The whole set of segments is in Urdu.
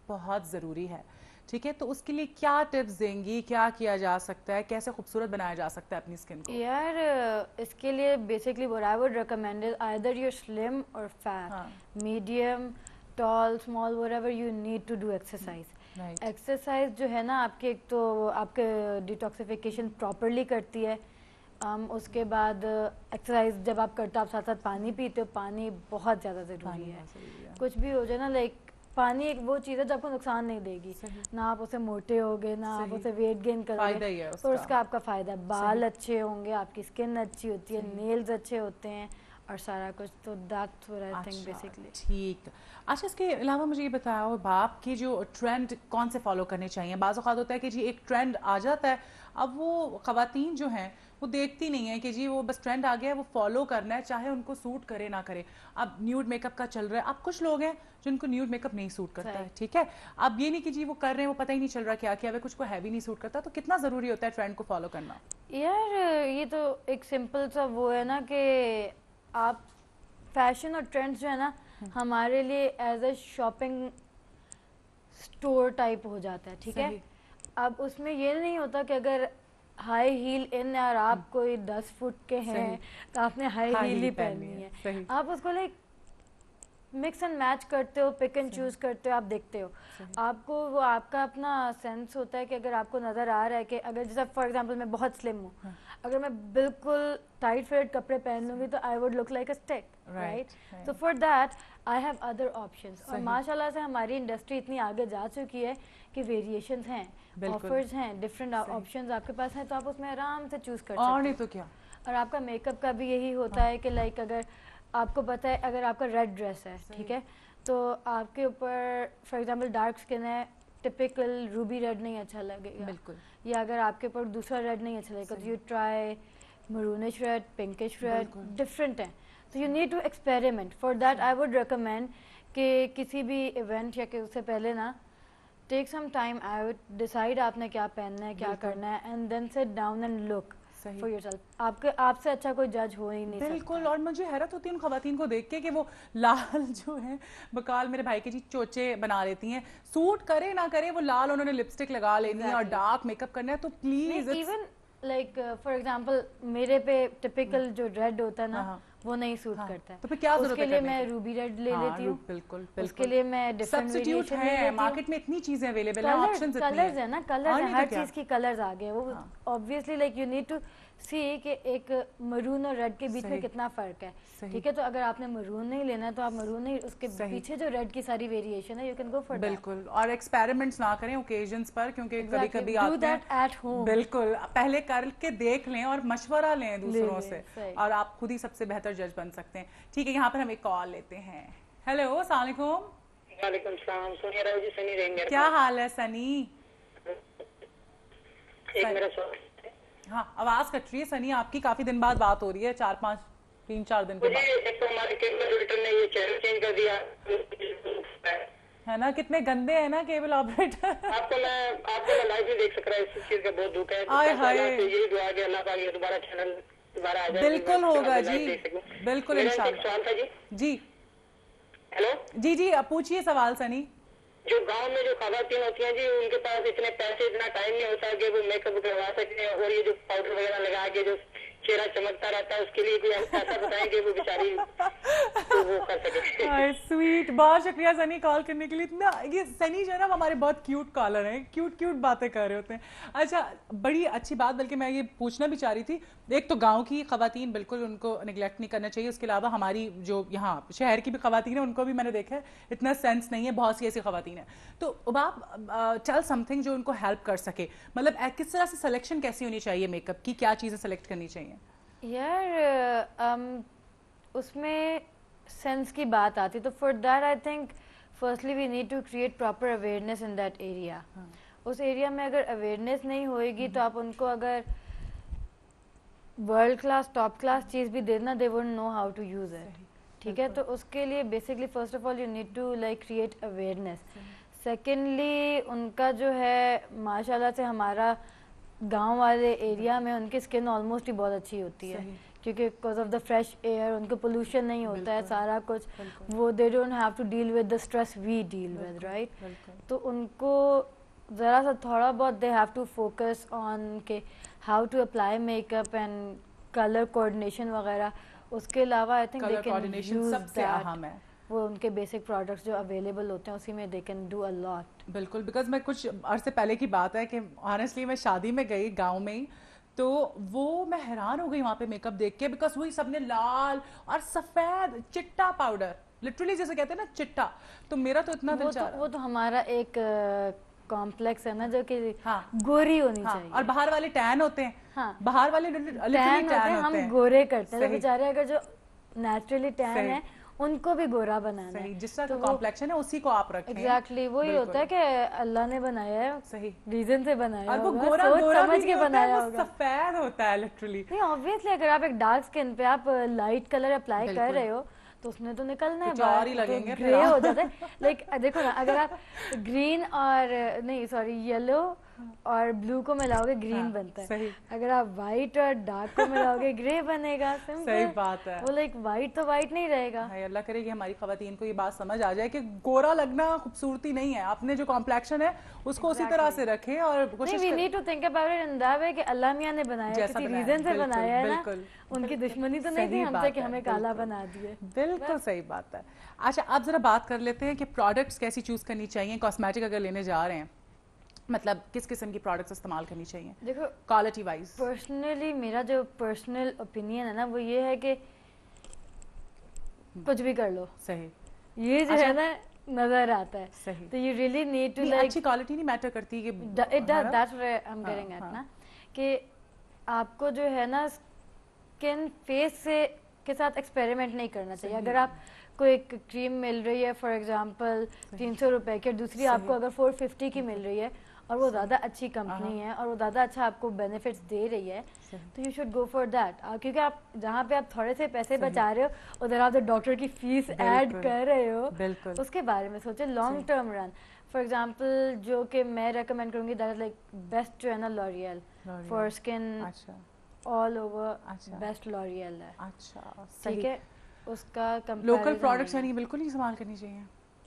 بہت ضروری ہے. ٹھیک ہے, تو اس کے لیے کیا ٹپس دیں گی, کیا کیا جا سکتا ہے, کیسے خوبصورت بنایا جا سکتا ہے اپنی اسکن کو؟ یار اس کے لیے basically what I would recommend is either you're slim or fat, medium, tall, small, whatever you need to do exercise. Exercise جو ہے نا آپ کی, ایک تو آپ کے ڈیٹاکسیفیکیشن پراپرلی کرتی ہے. اس کے بعد ایکسرسائز جب آپ کرتے ہو آپ ساتھ ساتھ پانی پیتے ہو. پانی بہت زیادہ ضروری ہے. کچھ بھی ہو جائے نا, لائک پانی ایک وہ چیز ہے جو آپ کو نقصان نہیں دے گی. نہ آپ اسے موٹے ہوگے, نہ آپ اسے ویٹ گین کرو گے, اور اس کا آپ کا فائدہ بال اچھے ہوں گے, آپ کی اسکن اچھی ہوتی ہے, نیلز اچھے ہوتے ہیں, اور سارا کچھ. تو that's what I think basically. ٹھیک. اچھا, اس کے علاوہ مجھے یہ بتاؤ باپ کی جو ٹرینڈ کون سے فالو کرنے چاہیے؟ بعض اوقات ہوتا ہے کہ جی ایک ٹرینڈ آ جاتا ہے, اب وہ خواتین جو ہیں وہ دیکھتی نہیں ہیں کہ جی وہ بس ٹرینڈ آ گیا ہے, وہ فالو کرنا ہے, چاہے ان کو سوٹ کرے نہ کرے. اب نیوڈ میک اپ کا چل رہا ہے, اب کچھ لوگ ہیں جن کو نیوڈ میک اپ نہیں سوٹ کرتا ہے. ٹھیک ہے, اب یہ نہیں کہ جی وہ کر رہے ہیں, وہ پتہ ہی نہیں چل رہا کیا کیا ہے, کچھ کو ہیوی نہیں سوٹ کرتا. تو کتنا ضروری ہوتا ہے ٹرینڈ کو فالو کرنا؟ یار یہ تو ایک سمپل سا وہ ہے نا کہ آپ فیشن اور ٹرینڈس جو ہے نا ہمارے لیے as a shopping store type ہو جاتا ہے. ٹھیک ہے, اب اس میں یہ نہیں ہوتا کہ اگر ہائی ہیل ان اور آپ کوئی 10 فٹ کے ہیں تو آپ نے ہائی ہیل ہی پہننی ہے. آپ اس کو لائک مکس اینڈ میچ کرتے ہو, پک اینڈ چوز کرتے ہو, آپ دیکھتے ہو. آپ کو وہ آپ کا اپنا سینس ہوتا ہے کہ اگر آپ کو نظر آ رہا ہے کہ اگر جیسے فار ایگزامپل میں بہت سلم ہوں, اگر میں بالکل ٹائٹ فٹ کپڑے پہن لوں گی تو I would look like a stick, right? تو for that I have other options. اور ماشاء اللہ سے ہماری انڈسٹری اتنی آگے جا چکی ہے کہ ویریشنز ہیں, آفرز ہیں, ڈفرینٹ آپشنز آپ کے پاس ہیں, تو آپ اس میں آرام سے چوز کر سکتے اور نہیں تو کیا. اور آپ کا میک اپ کا بھی یہی ہوتا ہے کہ لائک اگر آپ کو پتہ ہے اگر آپ کا ریڈ ڈریس ہے, ٹھیک ہے, تو آپ کے اوپر فار ایگزامپل ڈارک اسکن ہے, ٹپکل روبی ریڈ نہیں اچھا لگے گا. بالکل. یا اگر آپ کے اوپر دوسرا ریڈ نہیں اچھا لگے گا تو you try maroonish red, pinkish red, different ہیں. تو you need to experiment. For that I would recommend کہ کسی بھی ایونٹ یا کہ اس سے پہلے نا ٹیک سم ٹائم آؤٹ, ڈیسائڈ آپ نے کیا پہننا ہے, کیا کرنا ہے, and then sit down and look for yourself. آپ سے اچھا کوئی جج ہو ہی نہیں سکتا. بالکل. اور مجھے حیرت ہوتی ہے ان خواتین کو دیکھ کے کہ وہ لال جو ہیں بکال میرے بھائی کے جی چوچے بنا لیتی ہیں, سوٹ کرے نہ کرے وہ لال انہوں نے لپسٹک لگا لینی ہے اور ڈارک میک اپ کرنا ہے. تو please even like for example میرے پہ ٹپکل جو ریڈ ہوتا ہے نا وہ نہیں سوٹ کرتا ہے, تو پھر کیا ضرورت ہے, اس کے لیے میں روبی ریڈ لے لیتی ہوں. بالکل. اس کے لیے میں ڈفرینٹ ویریشن لے لیتی ہوں. مارکیٹ میں اتنی چیزیں اویلیبل ہیں, آپشنز اتنے ہیں. کلرز ہیں نا, کلرز ہیں, ہر چیز کی کلرز آ گئے. وہ obviously like you need to see کہ ایک مرون اور ریڈ کے بیچ میں کتنا فرق ہے. ٹھیک ہے, تو اگر آپ نے مرون نہیں لینا ہے تو آپ مرون نہیں, اس کے پیچھے جو ریڈ کی ساری ویریشن ہے you can go for that. بالکل. اور ایکسپیریمنٹس نہ کریں اوکیزنس پر, کیونکہ کبھی کبھی آتے ہیں. بالکل, پہلے کر کے دیکھ لیں اور مشورہ لیں دوسروں سے, اور آپ خود ہی سب سے بہتر جج بن سکتے ہیں. ٹھیک ہے, یہاں پر ہم ایک کال لیتے ہیں. ہیلو, السلام علیکم. وعلیکم السلام. سونیا راؤ جی, سنی رینگر. کیا حال ہے سنی؟ ایک میرا سوال. ہاں, آواز کٹ رہی ہے سنی آپ کی, کافی دن بعد بات ہو رہی ہے, 3-4 دن کے بعد. ایک تو ہمارے کیبل آپریٹر نے یہ چینل چینج کر دیا ہے نا, کتنے گندے ہیں نا کیبل آپریٹر. آپ کو میں لائیو نہیں دیکھ سک رہا, اس چیز کا بہت دکھ ہے. یہی دعا کہ اللہ پاک یہ دوبارہ چینل دوبارہ آ جائے. بالکل ہوگا جی, بالکل انشاءاللہ. سوال تھا جی. جی ہیلو. جی اب پوچھیے سوال سنی. جو گاؤں میں جو خواتین ہوتی ہیں جی, ان کے پاس اتنے پیسے, اتنا ٹائم نہیں ہوتا کہ وہ میک اپ کروا سکتے ہیں, اور یہ جو پاؤڈر وغیرہ لگا کے جو چہرہ چمکتا رہتا ہے, اس کے لیے کوئی ایسا بتائیں کہ وہ بیچاری وہ کر سکے. سویٹ, بہت شکریہ سنی کال کرنے کے لیے. اتنا یہ سنی جو ہے نا ہمارے بہت کیوٹ کالر ہیں, کیوٹ باتیں کر رہے ہوتے ہیں. اچھا, بڑی اچھی بات, بلکہ میں یہ پوچھنا بھی چاہ رہی تھی, ایک تو گاؤں کی خواتین بالکل ان کو نگلیکٹ نہیں کرنا چاہیے, اس کے علاوہ ہماری جو یہاں شہر کی بھی خواتین ہیں ان کو بھی میں نے دیکھا ہے اتنا سینس نہیں ہے, بہت سی ایسی خواتین ہیں. تو اب آپ ٹیل سم تھنگ جو ان کو ہیلپ کر سکے, مطلب کس طرح سے سلیکشن کیسی ہونی چاہیے میک اپ کی, کیا چیزیں سلیکٹ کرنی چاہیے؟ یار اس میں سینس کی بات آتی, تو for that I think firstly we need to create proper awareness in that area. اس ایریا میں اگر اویئرنیس نہیں ہوئے گی تو آپ ان کو اگر ورلڈ کلاس ٹاپ کلاس چیز بھی دینا, they won't know how to use it. ٹھیک ہے, تو اس کے لیے basically first of all you need to like create awareness. Secondly ان کا جو ہے ماشاء اللہ سے ہمارا گاؤں والے ایریا میں ان کی اسکن آلموسٹ ہی بہت اچھی ہوتی ہے, کیونکہ because of the fresh air ان کو پولوشن نہیں ہوتا ہے سارا کچھ, وہ they don't have to deal with the stress we deal with, right. تو ان کو ذرا سا تھوڑا بہت they have to focus on کہ how to apply makeup and colour coordination وغیرہ. اس کے علاوہ I think they can use that, وہ ان کے بیسک پروڈکٹس جو اویلیبل ہوتے ہیں اسی میں دے کین ڈو اے لاٹ. بالکل, بیکاز میں کچھ عرصے پہلے کی بات ہے کہ آنیسٹلی میں شادی میں گئی گاؤں میں ہی, تو وہ میں حیران ہو گئی وہاں پہ میک اپ دیکھ کے, بیکاز وہی سب نے لال اور سفید چٹا پاؤڈر, لٹرلی جیسے کہتے ہیں نا چٹا, تو میرا تو اتنا دل چاہ رہا. وہ تو ہمارا ایک کمپلیکس ہے نا جو کہ گوری ہونی چاہیے, اور باہر والے ٹین ہوتے ہیں. ہاں, باہر والے ٹین ہوتے ہیں, ہم گورے کرتے ہیں بیچارے, اگر جو نیچرلی ٹین ہے ان کو بھی گورا بنانا ہے. جس طرح کا کمپلیکشن ہے اسی کو آپ رکھیں. ایگزیکٹلی وہی ہوتا ہے کہ اللہ نے بنایا ہے, صحیح ریزن سے بنایا اور وہ ہوگا, گورا سوچ گورا سمجھ کے بنایا ہوگا, سفید ہوتا ہے لٹرلی. نہیں آبویسلی اگر آپ ایک ڈارک اسکن پہ آپ لائٹ کلر اپلائی کر رہے ہو تو اس نے تو نکلنا ہے باہر, گرے ہو جاتا ہے. لائک دیکھو نا, اگر آپ گرین اور نہیں سوری یلو اور بلو کو ملاؤ گے گرین بنتا ہے, اگر آپ وائٹ اور ڈارک کو ملاؤ گے گرے بنے گا. صحیح بات ہے, وہ لائک وائٹ تو وائٹ نہیں رہے گا. اللہ کرے کہ ہماری خواتین کو یہ بات سمجھ آ جائے کہ گورا لگنا خوبصورتی نہیں ہے, اپنے جو کمپلیکشن ہے اس کو اسی طرح سے رکھے. اور we need to think about it in that way کہ اللہ میاں نے بنایا کسی ریزن سے بنایا ہے نا, ان کی دشمنی تو نہیں تھی ہم سے کہ ہمیں کالا بنا دیے. بالکل صحیح بات ہے. اچھا اب ذرا بات کر لیتے ہیں کہ پروڈکٹس کیسی چوز کرنی چاہیے, کاسمیٹک اگر لینے جا رہے ہیں, مطلب کس قسم کی پروڈکٹس استعمال کرنی چاہیے دیکھو کوالٹی وائز. پرسنلی میرا جو پرسنل اوپینین ہے نا وہ یہ ہے کہ کچھ بھی کر لو, صحیح, یہ جو ہے نا نظر آتا ہے, صحیح, تو you really need to like اچھی کوالٹی نہیں میٹر کرتی کہ it does, that's where I am getting at نا, کہ آپ کو جو ہے نا اسکن فیس سے کے ساتھ ایکسپیریمنٹ نہیں کرنا چاہیے. اگر آپ کو ایک کریم مل رہی ہے فار ایگزامپل 300 روپے کی, اور دوسری آپ کو اگر 450 کی مل رہی ہے اور وہ زیادہ اچھی کمپنی ہے اور وہ زیادہ اچھا آپ کو بینیفٹس دے رہی ہے, تو you should go for that. کیونکہ آپ جہاں پہ آپ تھوڑے سے پیسے بچا رہے ہو ادھر آپ ڈاکٹر کی فیس ایڈ کر رہے ہو, اس کے بارے میں سوچے long term run. For example جو کہ میں ریکمینڈ کروں گی دیٹ از لائک بیسٹ جو ہے نا L'Oréal for skin all over, best L'Oréal ہے. اچھا ٹھیک ہے, اس کا لوکل پروڈکٹس یعنی بالکل نہیں استعمال کرنی چاہیے.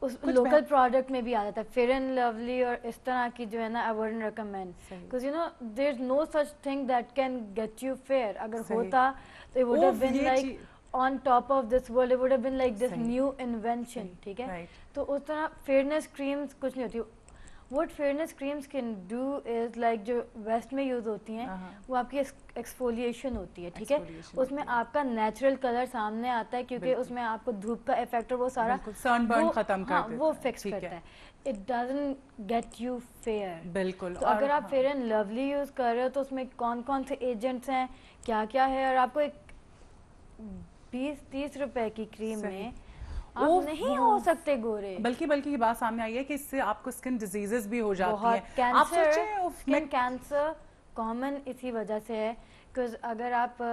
اس لوکل پروڈکٹ میں بھی آ جاتا ہے فیئر اینڈ لولی اور اس طرح کی جو ہے نا I wouldn't recommend, because you know there is no such thing that can get you fair. اگر ہوتا تو it would have been like on top of this world, it would have been like this new invention. ٹھیک ہے, تو اس طرح فیئرنیس کریمز کچھ نہیں ہوتی. What fairness creams can do is like جو ویسٹ میں یوز ہوتی ہیں وہ آپ کی ایکسفولیشن ہوتی ہے. ٹھیک ہے, اس میں آپ کا نیچرل کلر سامنے آتا ہے کیونکہ اس میں آپ کو دھوپ کا افیکٹ اور وہ سارا سن برن ختم کر دیتا ہے, وہ فکس کرتا ہے. It doesn't get you fair. بالکل. تو اگر آپ فیئر اینڈ لولی یوز کر رہے ہو تو اس میں کون کون سے ایجنٹس ہیں, کیا کیا ہے, اور آپ کو ایک 20-30 روپے کی کریم میں آپ نہیں ہو سکتے گورے. بلکہ یہ بات سامنے آئی ہے کہ اس سے آپ کو اسکن ڈیزیزز بھی ہو جاتی ہیں. کینسر, اسکن کینسر کامن اسی وجہ سے ہے, بیکاز اگر آپ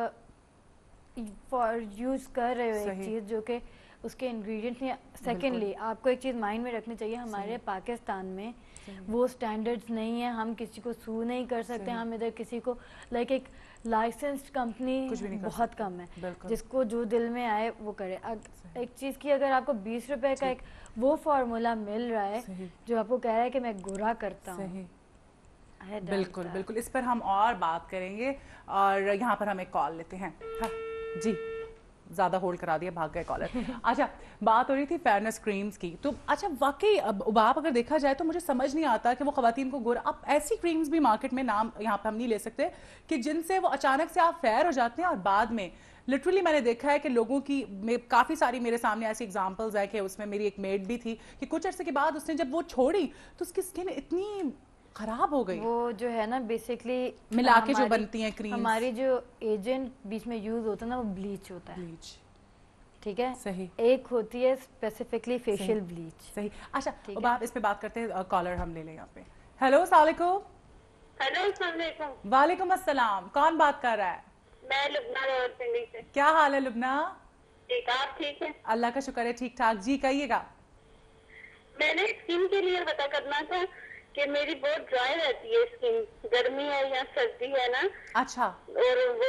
یوز کر رہے ہو ایک چیز جو کہ اس کے انگریڈینٹس نہیں. سیکنڈلی آپ کو ایک چیز مائنڈ میں رکھنی چاہیے, ہمارے پاکستان میں وہ اسٹینڈرڈس نہیں ہیں, ہم کسی کو سو نہیں کر سکتے. ہم ادھر کسی کو لائک ایک لائسنسڈ کمپنی بہت کم ہے, جس کو جو دل میں آئے وہ کرے. ایک چیز کی اگر آپ کو 20 روپے کا ایک وہ فارمولا مل رہا ہے جو آپ کو کہہ رہا ہے کہ میں گورا کرتا ہوں, بالکل بالکل, اس پر ہم اور بات کریں گے. اور یہاں پر ہم ایک کال لیتے ہیں. جی زیادہ ہولڈ کرا دیا, بھاگ گئے کالر. اچھا بات ہو رہی تھی فیئرنیس کریمز کی, تو اچھا واقعی اب اگر دیکھا جائے تو مجھے سمجھ نہیں آتا کہ وہ خواتین کو گورا, اب ایسی کریمز بھی مارکیٹ میں نام یہاں پہ ہم نہیں لے سکتے کہ جن سے وہ اچانک سے آپ فیئر ہو جاتے ہیں اور بعد میں لٹرلی میں نے دیکھا ہے کہ لوگوں کی کافی ساری میرے سامنے ایسی ایگزامپلز ہے کہ اس میں میری ایک میڈ بھی تھی کہ کچھ عرصے کے بعد اس نے جب وہ چھوڑی تو اس کی اسکن اتنی خراب ہو گئی. وہ جو ہے نا بیسکلی ملا کے جو بنتی ہیں کریمز, ہماری جو ایجنٹ بیچ میں یوز ہوتا ہے نا وہ بلیچ ہوتا ہے. بلیچ, ٹھیک ہے, صحیح, ایک ہوتی ہے اسپیسیفکلی فیشیل بلیچ. صحیح. اچھا اب آپ اس پہ بات کرتے ہیں, کالر ہم لے لیں یہاں پہ. ہیلو السلام علیکم. ہیلو السلام علیکم. وعلیکم السلام, کون بات کر رہا ہے؟ میں لبنہ راولپنڈی سے. کیا حال ہے لبنہ؟ ٹھیک, آپ ٹھیک ہیں؟ اللہ کا شکر ہے, ٹھیک ٹھاک. جی کہیے گا. میں نے اسکن کے لیے پتا کرنا تھا کہ میری بہت ڈرائی رہتی ہے اسکن, گرمی ہے یا سردی ہے نا. اچھا, اور وہ